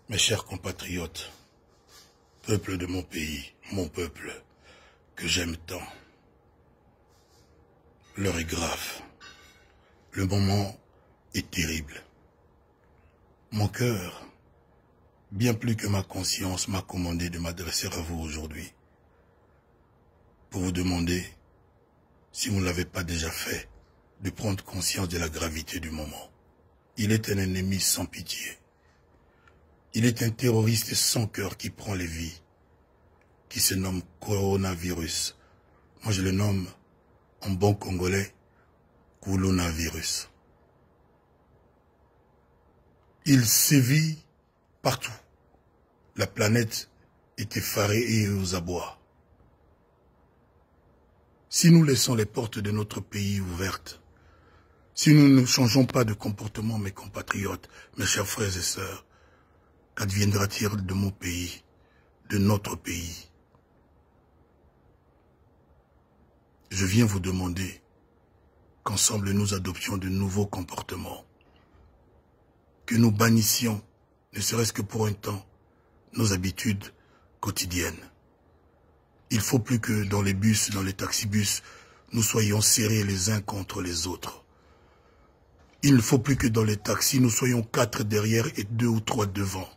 Mes chers compatriotes, peuple de mon pays, mon peuple, que j'aime tant, l'heure est grave, le moment est terrible. Mon cœur, bien plus que ma conscience, m'a commandé de m'adresser à vous aujourd'hui pour vous demander, si vous ne l'avez pas déjà fait, de prendre conscience de la gravité du moment. Il est un ennemi sans pitié. Il est un terroriste sans cœur qui prend les vies, qui se nomme coronavirus. Moi, je le nomme, en bon congolais, coronavirus. Il sévit partout. La planète est effarée et aux abois. Si nous laissons les portes de notre pays ouvertes, si nous ne changeons pas de comportement, mes compatriotes, mes chers frères et sœurs, qu'adviendra-t-il de mon pays, de notre pays? Je viens vous demander qu'ensemble nous adoptions de nouveaux comportements, que nous bannissions, ne serait-ce que pour un temps, nos habitudes quotidiennes. Il ne faut plus que dans les bus, dans les taxibus, nous soyons serrés les uns contre les autres. Il ne faut plus que dans les taxis, nous soyons 4 derrière et 2 ou 3 devant.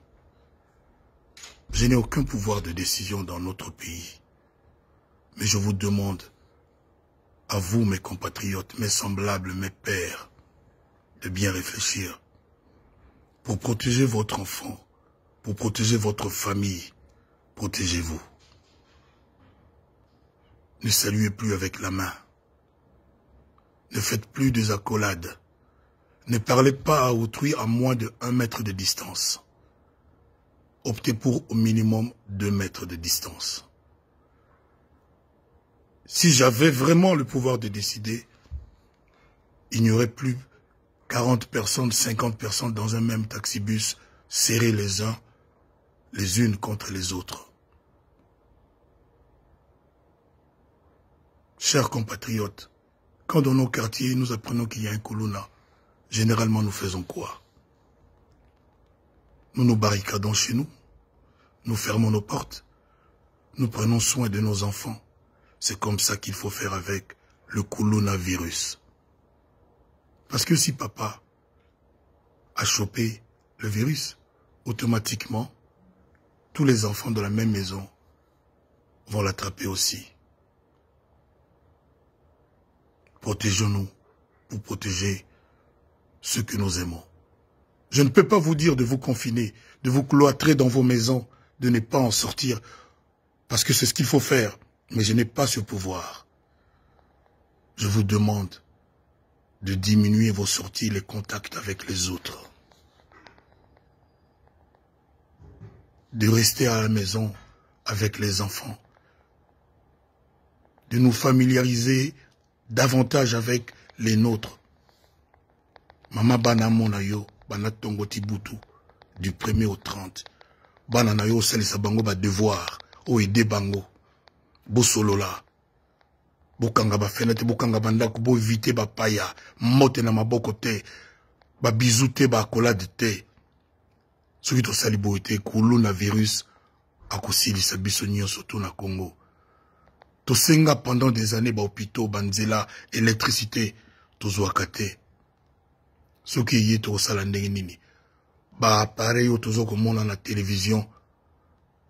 Je n'ai aucun pouvoir de décision dans notre pays. Mais je vous demande, à vous mes compatriotes, mes semblables, mes pères, de bien réfléchir. Pour protéger votre enfant, pour protéger votre famille, protégez-vous. Ne saluez plus avec la main. Ne faites plus des accolades. Ne parlez pas à autrui à moins de 1 mètre de distance. Optez pour au minimum 2 mètres de distance. Si j'avais vraiment le pouvoir de décider, il n'y aurait plus 40 personnes, 50 personnes dans un même taxibus, serrés les uns, les unes contre les autres. Chers compatriotes, quand dans nos quartiers nous apprenons qu'il y a un Kuluna, généralement nous faisons quoi? Nous nous barricadons chez nous, nous fermons nos portes, nous prenons soin de nos enfants. C'est comme ça qu'il faut faire avec le coronavirus. Parce que si papa a chopé le virus, automatiquement, tous les enfants de la même maison vont l'attraper aussi. Protégeons-nous pour protéger ceux que nous aimons. Je ne peux pas vous dire de vous confiner, de vous cloîtrer dans vos maisons, de ne pas en sortir, parce que c'est ce qu'il faut faire, mais je n'ai pas ce pouvoir. Je vous demande de diminuer vos sorties, les contacts avec les autres, de rester à la maison avec les enfants, de nous familiariser davantage avec les nôtres. Mama bana mona yo, bana tongo tibutu, du 1er au 30. Bana na yo salisa bango ba devoir, o ede bango. Bo solola. Bo kanga ba fenêtre, bo kanga bandako, bo éviter ba paya, mote na maboko te, ba bisou te, ba accolade te. Soki to sali bo ete, coronavirus, akosilisa biso nyonso to na Congo. Tosenga pendant des années ba hôpitaux, banzela, électricité, tozwaka te. Soki yé to sala ndenge nini. Ba appareil yo tozo komona na télévision,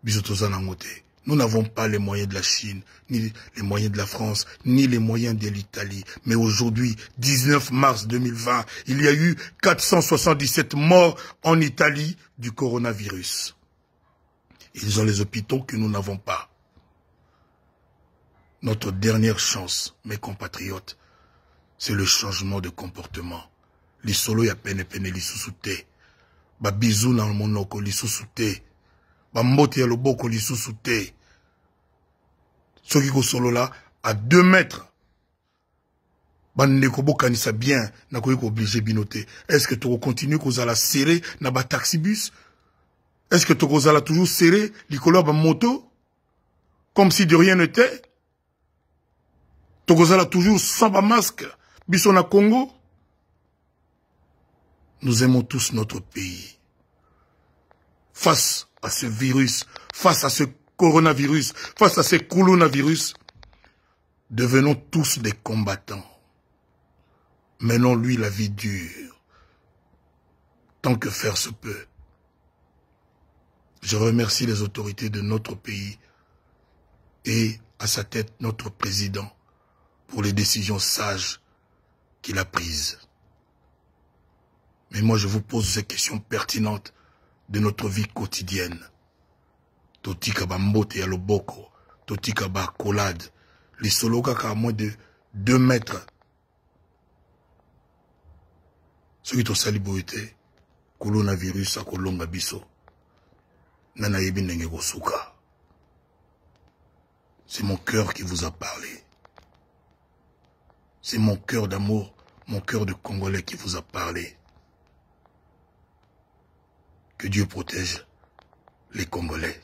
biso toza nango te. Nous n'avons pas les moyens de la Chine, ni les moyens de la France, ni les moyens de l'Italie. Mais aujourd'hui, 19 mars 2020, il y a eu 477 morts en Italie du coronavirus. Ils ont les hôpitaux que nous n'avons pas. Notre dernière chance, mes compatriotes, c'est le changement de comportement. Les solo ya pene pene li susute. Ba bisou na monoko li susute. Ba mbote ya loboko li susute. Soki ko solo là à 2 mètres. Ba ndeko bokanisa bien na ko obligé binote. Est-ce que tu continues ko zala serrer na ba taxibus? Est-ce que tu zala toujours serrer likolo ba moto comme si de rien n'était? Tu zala toujours sans ba masque biso na Congo? Nous aimons tous notre pays. face à ce virus, face à ce coronavirus, face à ce coronavirus, devenons tous des combattants. Menons-lui la vie dure, tant que faire se peut. Je remercie les autorités de notre pays et à sa tête notre président pour les décisions sages qu'il a prises. Mais moi je vous pose ces questions pertinentes de notre vie quotidienne. Totika ba mbote ya loboko, totika ba accolade, les soloka à moins de 2 mètres. Ce qui est saliboité, coronavirus a kolonga biso. Nana yebi ndenge kosuka. C'est mon cœur qui vous a parlé. C'est mon cœur d'amour, mon cœur de Congolais qui vous a parlé. Que Dieu protège les Congolais.